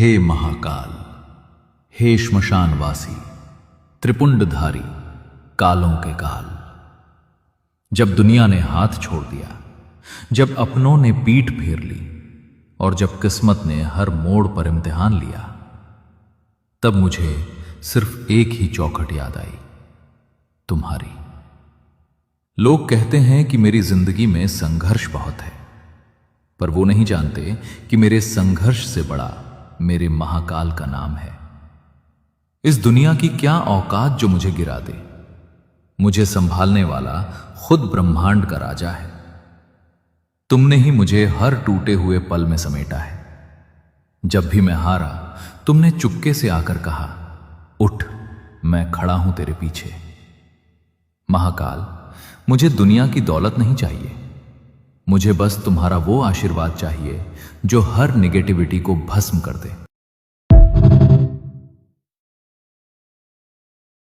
हे महाकाल, हे श्मशानवासी, त्रिपुंडधारी, कालों के काल। जब दुनिया ने हाथ छोड़ दिया, जब अपनों ने पीठ फेर ली और जब किस्मत ने हर मोड़ पर इम्तिहान लिया, तब मुझे सिर्फ एक ही चौखट याद आई, तुम्हारी। लोग कहते हैं कि मेरी जिंदगी में संघर्ष बहुत है, पर वो नहीं जानते कि मेरे संघर्ष से बड़ा मेरे महाकाल का नाम है। इस दुनिया की क्या औकात जो मुझे गिरा दे। मुझे संभालने वाला खुद ब्रह्मांड का राजा है। तुमने ही मुझे हर टूटे हुए पल में समेटा है। जब भी मैं हारा, तुमने चुपके से आकर कहा, उठ, मैं खड़ा हूं तेरे पीछे। महाकाल, मुझे दुनिया की दौलत नहीं चाहिए, मुझे बस तुम्हारा वो आशीर्वाद चाहिए जो हर निगेटिविटी को भस्म कर दे।